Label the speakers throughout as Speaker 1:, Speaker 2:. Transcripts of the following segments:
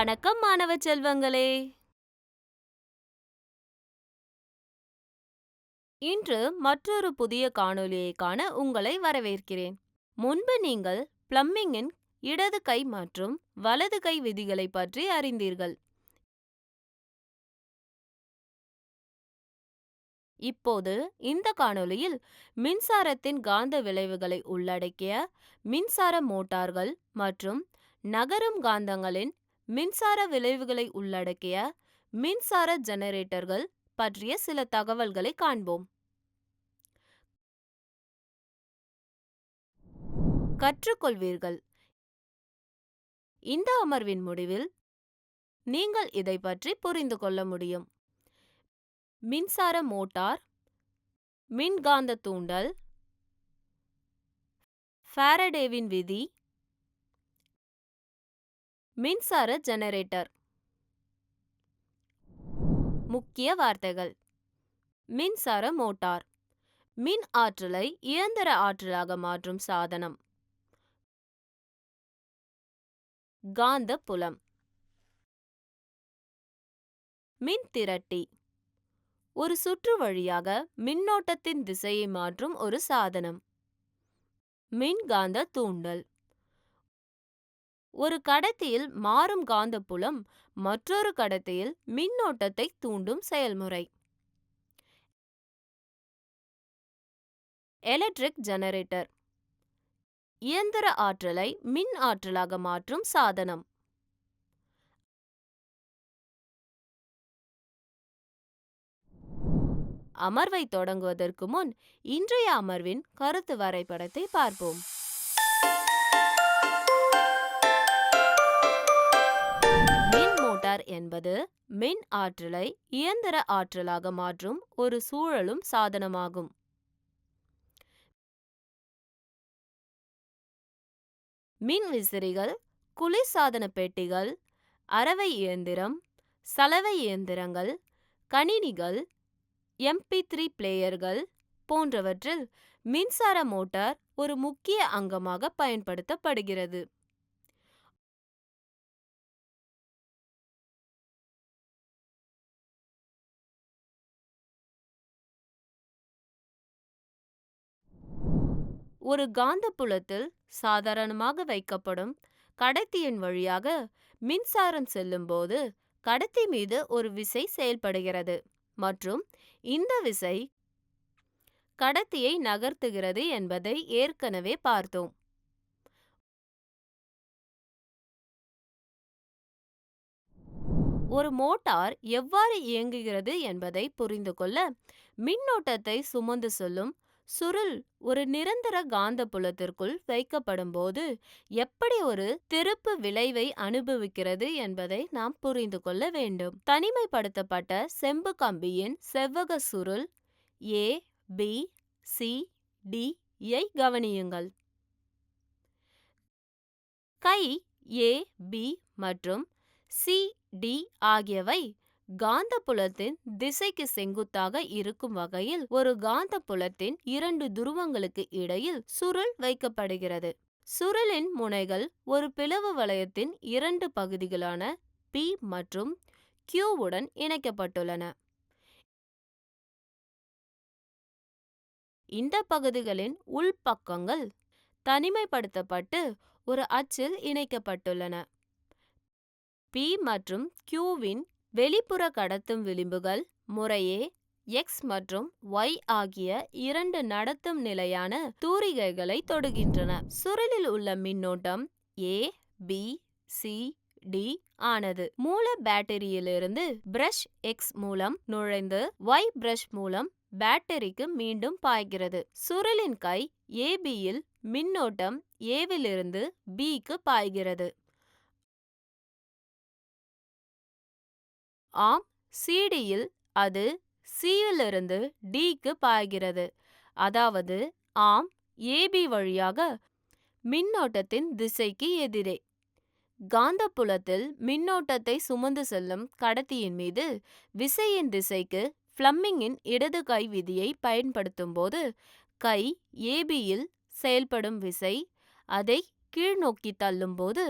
Speaker 1: வணக்கம் மாணவ செல்வங்களே. இன்று மற்றொரு புதிய காணொளியை காண உங்களை வரவேற்கிறேன். முன்பு நீங்கள் பிளம்பிங்கின் இடது கை மற்றும் வலது கை விதிகளை பற்றி அறிந்தீர்கள். இப்போது இந்த காணொளியில் மின்சாரத்தின் காந்த விளைவுகளை உள்ளடக்கிய மின்சார மோட்டார்கள் மற்றும் நகரும் காந்தங்களின் மின்சார விளைவுகளை உள்ளடக்கிய மின்சார ஜெனரேட்டர்கள் பற்றிய சில தகவல்களை காண்போம். கற்றுக்கொள்வீர்கள். இந்த அமர்வின் முடிவில் நீங்கள் இதை பற்றி புரிந்து கொள்ள முடியும். மின்சார மோட்டார், மின்காந்த தூண்டல், ஃபாரடேவின் விதி, மின்சார ஜெனரேட்டர். முக்கிய வார்த்தைகள்: மின்சார மோட்டார், மின் ஆற்றலை இயந்திர ஆற்றலாக மாற்றும் சாதனம். காந்த புலம். மின் திரட்டி, ஒரு சுற்று வழியாக மின்னோட்டத்தின் திசையை மாற்றும் ஒரு சாதனம். மின்காந்த தூண்டல், ஒரு கடத்தியில் மாறும் காந்தப்புலம் மற்றொரு கடத்தியில் மின்னோட்டத்தை தூண்டும் செயல்முறை. எலக்ட்ரிக் ஜெனரேட்டர், இயந்திர ஆற்றலை மின் ஆற்றலாக மாற்றும் சாதனம். அமர்வை தொடங்குவதற்கு முன் இன்றைய அமர்வின் கருத்து வரைபடத்தை பார்ப்போம். மின் மோட்டார் என்பது மின் ஆற்றலை இயந்திர ஆற்றலாக மாற்றும் ஒரு சுழலும் சாதனமாகும். மின் விசிறிகள், குளிர்சாதன பெட்டிகள், அரவை இயந்திரம், சலவை இயந்திரங்கள், கணினிகள், MP3 பிளேயர்கள் போன்றவற்றில் மின்சார மோட்டார் ஒரு முக்கிய அங்கமாக பயன்படுத்தப்படுகிறது. ஒரு காந்தப்புலத்தில் சாதாரணமாக வைக்கப்படும் கடத்தியின் வழியாக மின்சாரம் செல்லும்போது கடத்தி மீது ஒரு விசை செயல்படுகிறது மற்றும் இந்த விசை கடத்தியை நகர்த்துகிறது என்பதை ஏற்கனவே பார்த்தோம். ஒரு மோட்டார் எவ்வாறு இயங்குகிறது என்பதை புரிந்து கொள்ள மின்னோட்டத்தை சுமந்து செல்லும் சுருள் ஒரு நிரந்தர காந்த புலத்திற்குள் வைக்கப்படும் போது எப்படி ஒரு திருப்பு விளைவை அனுபவிக்கிறது என்பதை நாம் புரிந்து கொள்ள வேண்டும். தனிமைப்படுத்தப்பட்ட செம்பு கம்பியின் செவ்வக சுருள் A, B, C, D ஐ கவனியுங்கள். கை A, B மற்றும் C, D ஆகியவை காந்த புலத்தின் திசைக்கு செங்குத்தாக இருக்கும் வகையில் ஒரு காந்த புலத்தின் இரண்டு துருவங்களுக்கு இடையில் சுருள் வைக்கப்படுகிறது. சுருளின் முனைகள் ஒரு பிளவு வளையத்தின் இரண்டு பகுதிகளான P மற்றும் Q உடன் இணைக்கப்பட்டுள்ளன. இந்த பகுதிகளின் உள்பக்கங்கள் தனிமைப்படுத்தப்பட்டு ஒரு அச்சில் இணைக்கப்பட்டுள்ளன. P மற்றும் Qவின் வெளிப்புற கடத்தும் விளிம்புகள் முறையே X மற்றும் Y ஆகிய இரண்டு நடத்தும் நிலையான தூரிகைகளை தொடுகின்றன. சுருளில் உள்ள மின்னோட்டம் A, B, C, D ஆனது மூல பேட்டரியிலிருந்து பிரஷ் X மூலம் நுழைந்து Y பிரஷ் மூலம் பேட்டரிக்கு மீண்டும் பாய்கிறது. சுருளின் கை ABயில் மின்னோட்டம் Aவிலிருந்து Bக்கு பாய்கிறது. ஆம், CDயில் அது Cயிலிருந்து Dக்கு பாய்கிறது. அதாவது ஆம் AB வழியாக மின்னோட்டத்தின் திசைக்கு எதிரே. காந்தப்புலத்தில் மின்னோட்டத்தை சுமந்து செல்லும் கடத்தியின் மீது விசையின் திசைக்கு பிளம்பிங்கின் இடது கை விதியை பயன்படுத்தும் போது கை ABயில் செயல்படும் விசை அதை கீழ்நோக்கி தள்ளும் போது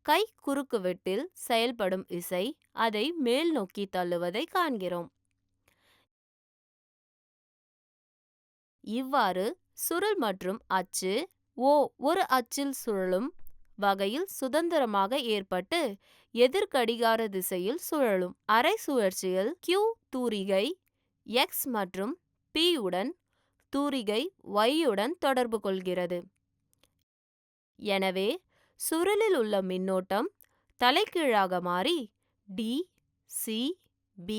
Speaker 1: கை குறுக்குவெட்டில் செயல்படும் விசை அதை மேல் நோக்கி தள்ளுவதை காண்கிறோம். இவ்வாறு சுருள் மற்றும் அச்சு ஒரு அச்சில் சுழலும் வகையில் சுதந்திரமாக ஏற்பட்டு எதிர்கடிகார திசையில் சுழலும். அரை சுழற்சியில் Q தூரிகை X மற்றும் P உடன் தூரிகை Y உடன் தொடர்பு கொள்கிறது. எனவே சுருளில் உள்ள மின்னோட்டம் தலைகீழாக மாறி D, C, B,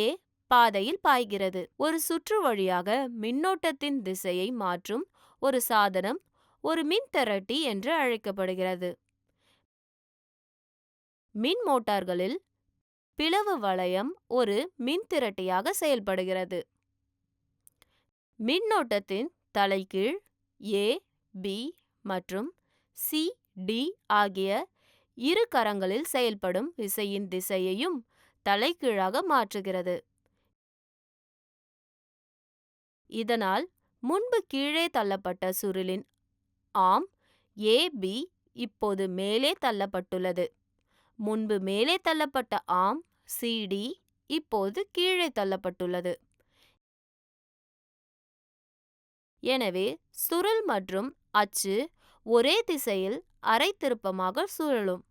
Speaker 1: A பாதையில் பாய்கிறது. ஒரு சுற்று வழியாக மின்னோட்டத்தின் திசையை மாற்றும் ஒரு சாதனம் ஒரு மின்திரட்டி என்று அழைக்கப்படுகிறது. மின் மோட்டார்களில் பிளவு வளையம் ஒரு மின்திரட்டியாக செயல்படுகிறது. மின்னோட்டத்தின் தலைகீழ் A, B மற்றும் C, D ஆகிய இரு கரங்களில் செயல்படும் விசையின் திசையையும் தலைகீழாக மாற்றுகிறது. இதனால் முன்பு கீழே தள்ளப்பட்ட சுருளின் ஆர்ம் AB இப்போது மேலே தள்ளப்பட்டுள்ளது. முன்பு மேலே தள்ளப்பட்ட ஆர்ம் CD இப்போது கீழே தள்ளப்பட்டுள்ளது. எனவே சுருள் மற்றும் அச்சு ஒரே திசையில் அரை திருப்பமாக சுழலும்.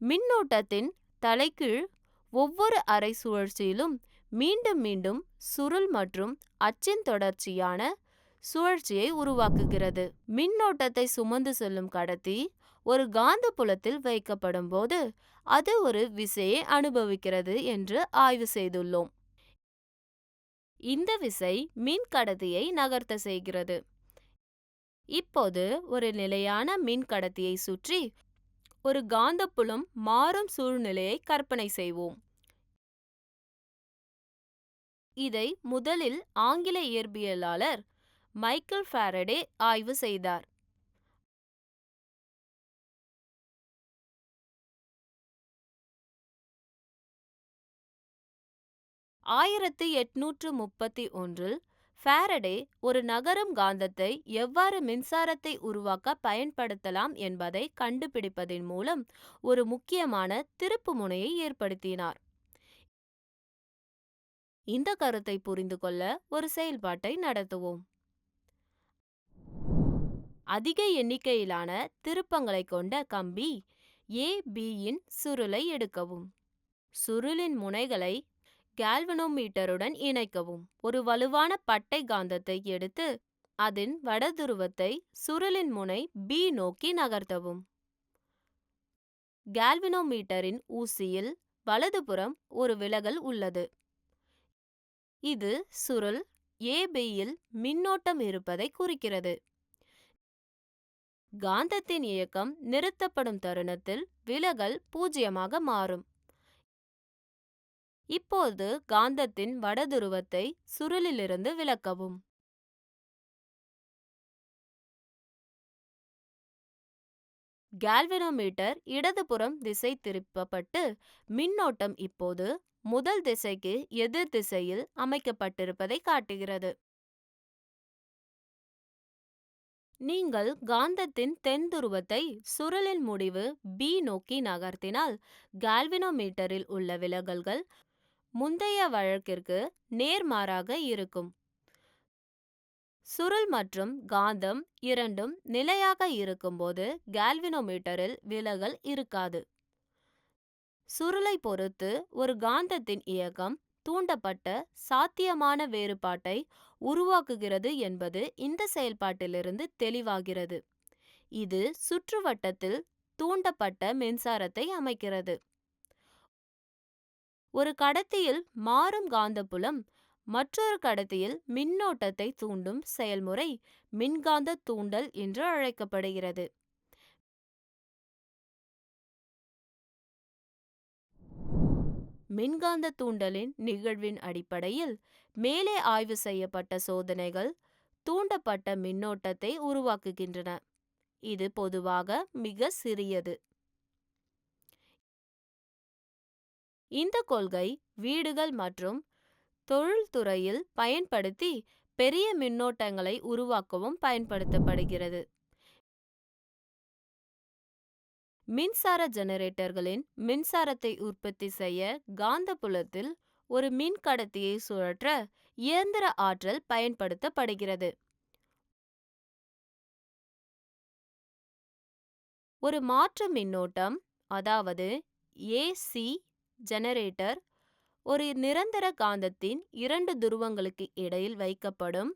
Speaker 1: மின்னோட்டத்தின் தலைகீழ் ஒவ்வொரு அரை சுழற்சியிலும் மீண்டும் மீண்டும் சுருள் மற்றும் அச்சின் தொடர்ச்சியான சுழற்சியை உருவாக்குகிறது. மின்னோட்டத்தை சுமந்து செல்லும் கடத்தி ஒரு காந்த புலத்தில் வைக்கப்படும் போது அது ஒரு விசையை அனுபவிக்கிறது என்று ஆய்வு செய்துள்ளோம். இந்த விசை மின் கடத்தியை நகர்த்த செய்கிறது. இப்போது ஒரு நிலையான மின் கடத்தியை சுற்றி ஒரு காந்தப்புலம் மாறும் சூழ்நிலையை கற்பனை செய்வோம். இதை முதலில் ஆங்கில இயற்பியலாளர் மைக்கேல் ஃபாரடே ஆய்வு செய்தார். 1831 ஃபாரடே ஒரு நகரும் காந்தத்தை எவ்வாறு மின்சாரத்தை உருவாக்க பயன்படுத்தலாம் என்பதை கண்டுபிடிப்பதன் மூலம் ஒரு முக்கியமான திருப்புமுனையை ஏற்படுத்தினார். இந்த கருத்தை புரிந்து கொள்ள ஒரு செயல்பாட்டை நடத்துவோம். அதிக எண்ணிக்கையிலான திருப்பங்களை கொண்ட கம்பி ABயின் சுருளை எடுக்கவும். சுருளின் முனைகளை கால்வனோமீட்டருடன் இணைக்கவும். ஒரு வலுவான பட்டை காந்தத்தை எடுத்து அதன் வடதுருவத்தை சுருளின் முனை B நோக்கி நகர்த்தவும். கால்வனோமீட்டரின் ஊசியில் வலதுபுறம் ஒரு விலகல் உள்ளது. இது சுருள் ABயில் மின்னோட்டம் இருப்பதை குறிக்கிறது. காந்தத்தின் இயக்கம் நிறுத்தப்படும் தருணத்தில் விலகல் 0 மாறும். இப்போது காந்தத்தின் வடதுருவத்தை சுருளிலிருந்து விலக்கவும். கால்வனோமீட்டர் இடதுபுறம் திசை திருப்பப்பட்டு மின்னோட்டம் இப்போது முதல் திசைக்கு எதிர் திசையில் அமைக்கப்பட்டிருப்பதை காட்டுகிறது. நீங்கள் காந்தத்தின் தென் துருவத்தை சுருளின் முடிவு B நோக்கி நகர்த்தினால் கால்வனோமீட்டரில் உள்ள விலகல்கள் முந்தைய வழக்கிற்கு நேர்மாறாக இருக்கும். சுருள் மற்றும் காந்தம் இரண்டும் நிலையாக இருக்கும்போது கால்வனோமீட்டரில் விலகல் இருக்காது. சுருளை பொறுத்து ஒரு காந்தத்தின் இயக்கம் தூண்டப்பட்ட சாத்தியமான வேறுபாட்டை உருவாக்குகிறது என்பது இந்த செயல்பாட்டிலிருந்து தெளிவாகிறது. இது சுற்றுவட்டத்தில் தூண்டப்பட்ட மின்சாரத்தை அமைக்கிறது. ஒரு கடத்தியில் மாறும் காந்தப்புலம் மற்றொரு கடத்தியில் மின்னோட்டத்தை தூண்டும் செயல்முறை மின்காந்த தூண்டல் என்று அழைக்கப்படுகிறது. மின்காந்த தூண்டலின் நிகழ்வின் அடிப்படையில் மேலே ஆய்வு செய்யப்பட்ட சோதனைகள் தூண்டப்பட்ட மின்னோட்டத்தை உருவாக்குகின்றன. இது பொதுவாக மிக சிறியது. இந்த கொள்கை வீடுகள் மற்றும் தொழில்துறையில் பயன்படுத்தி பெரிய மின்னோட்டங்களை உருவாக்கவும் பயன்படுத்தப்படுகிறது. மின்சார ஜெனரேட்டர்களின் மின்சாரத்தை உற்பத்தி செய்ய காந்தப்புலத்தில் ஒரு மின்கடத்தியை சுழற்ற இயந்திர ஆற்றல் பயன்படுத்தப்படுகிறது. ஒரு மாற்று மின்னோட்டம், அதாவது ஏசி ஜெனரேட்டர், ஒரு நிரந்தர காந்தத்தின் இரண்டு துருவங்களுக்கு இடையில் வைக்கப்படும்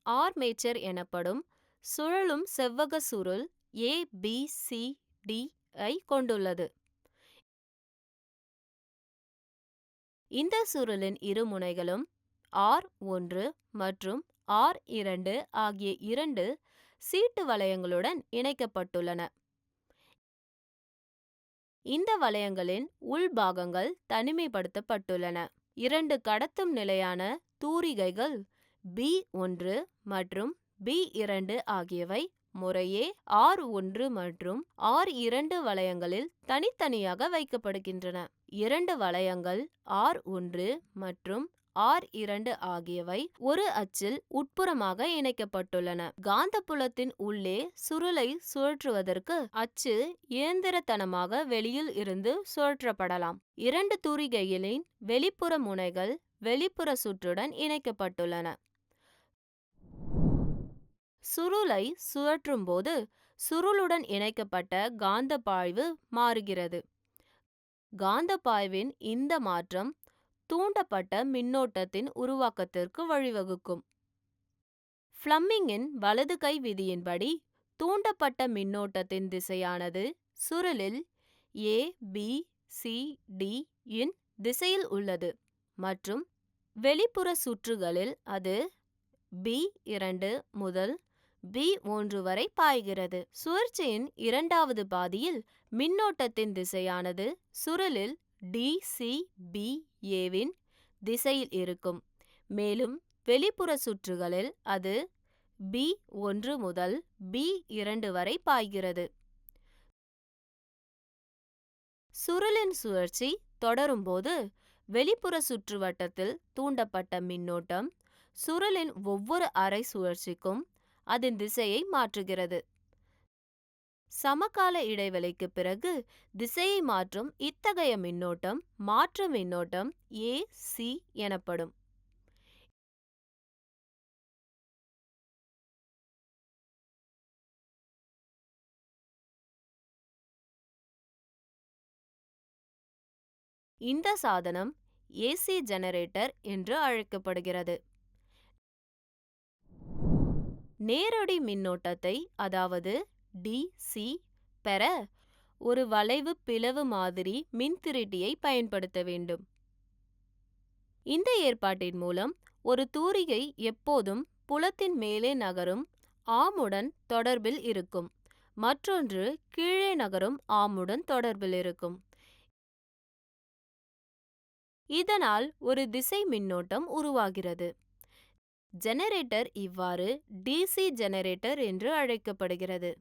Speaker 1: ஆர்மேச்சர் எனப்படும் சுழலும் செவ்வக சுருள் ABCD ஐ கொண்டுள்ளது. இந்த சுருளின் இரு முனைகளும் R1 மற்றும் R2 ஆகிய இரண்டு சீட்டு வளையங்களுடன் இணைக்கப்பட்டுள்ளன. இந்த வளையங்களின் உள்பாகங்கள் தனிமைப்படுத்தப்பட்டுள்ளன. இரண்டு கடத்தும் நிலையான தூரிகைகள் B1 மற்றும் B2 ஆகியவை முறையே R1 மற்றும் R2 வளையங்களில் தனித்தனியாக வைக்கப்படுகின்றன. இரண்டு வளையங்கள் R1 மற்றும் R2 ஆகியவை ஒரு அச்சில் உட்புறமாக இணைக்கப்பட்டுள்ளன. காந்தப்புலத்தின் உள்ளே சுருளை சுழற்றுவதற்கு அச்சு இயந்திரத்தனமாக வெளியில் இருந்து சுழற்றப்படலாம். இரண்டு தூரிகைகளின் வெளிப்புற முனைகள் வெளிப்புற சுற்றுடன் இணைக்கப்பட்டுள்ளன. சுருளை சுழற்றும் போது சுருளுடன் இணைக்கப்பட்ட காந்த பாய்வு மாறுகிறது. காந்த பாய்வின் இந்த மாற்றம் தூண்டப்பட்ட மின்னோட்டத்தின் உருவாக்கத்திற்கு வழிவகுக்கும். ஃப்ளமிங்கின் வலது கை விதியின்படி தூண்டப்பட்ட மின்னோட்டத்தின் திசையானது சுருளில் ABCD இன் திசையில் உள்ளது மற்றும் வெளிப்புற சுற்றுகளில் அது B2 முதல் B1 வரை பாய்கிறது. சுழற்சியின் இரண்டாவது பாதியில் மின்னோட்டத்தின் திசையானது சுருளில் DCBAவின் திசையில் இருக்கும். மேலும் வெளிப்புற சுற்றுகளில் அது B1 முதல் B2 வரை பாய்கிறது. சுருளின் சுழற்சி தொடரும்போது வெளிப்புற சுற்றுவட்டத்தில் தூண்டப்பட்ட மின்னோட்டம் சுருளின் ஒவ்வொரு அரை சுழற்சிக்கும் அதன் திசையை மாற்றுகிறது. சமகால இடைவெளிக்கு பிறகு திசையை மாற்றும் இத்தகைய மின்னோட்டம் மாற்று மின்னோட்டம் AC எனப்படும். இந்த சாதனம் AC ஜெனரேட்டர் என்று அழைக்கப்படுகிறது. நேரடி மின்னோட்டத்தை, அதாவது DC பெற ஒரு வளைவு பிளவு மாதிரி மின்திருட்டியை பயன்படுத்த வேண்டும். இந்த ஏற்பாட்டின் மூலம் ஒரு தூரிகை எப்போதும் புலத்தின் மேலே நகரும் ஆர்முடன் தொடர்பில் இருக்கும், மற்றொன்று கீழே நகரும் ஆர்முடன் தொடர்பில் இருக்கும். இதனால் ஒரு திசை மின்னோட்டம் உருவாகிறது. ஜெனரேட்டர் இவ்வாறு DC ஜெனரேட்டர் என்று அழைக்கப்படுகிறது.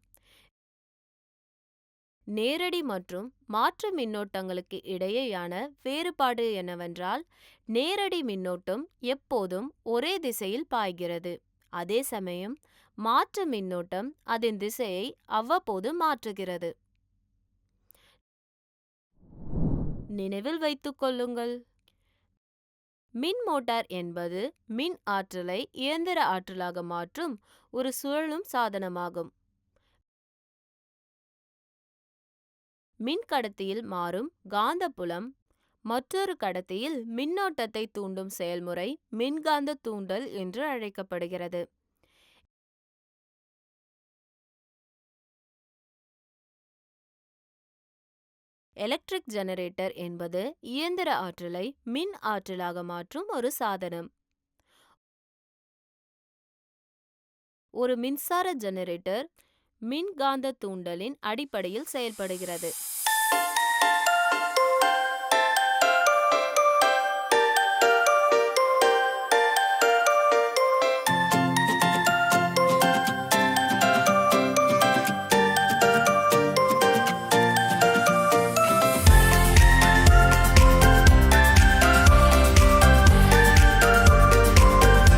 Speaker 1: நேரடி மற்றும் மாற்று மின்னோட்டங்களுக்கு இடையேயான வேறுபாடு என்னவென்றால், நேரடி மின்னோட்டம் எப்போதும் ஒரே திசையில் பாய்கிறது. அதே சமயம் மாற்று மின்னோட்டம் அதன் திசையை அவ்வப்போது மாற்றுகிறது. நினைவில் வைத்துக் கொள்ளுங்கள், மின் மோட்டார் என்பது மின் ஆற்றலை இயந்திர ஆற்றலாக மாற்றும் ஒரு சுழலும் சாதனமாகும். மின்கடத்தியில் மாறும் காந்தப்புலம் மற்றொரு கடத்தியில் மின்னோட்டத்தை தூண்டும் செயல்முறை மின்காந்த தூண்டல் என்று அழைக்கப்படுகிறது. எலக்ட்ரிக் ஜெனரேட்டர் என்பது இயந்திர ஆற்றலை மின் ஆற்றலாக மாற்றும் ஒரு சாதனம். ஒரு மின்சார ஜெனரேட்டர் மின்காந்த தூண்டலின் அடிப்படையில் செயல்படுகிறது.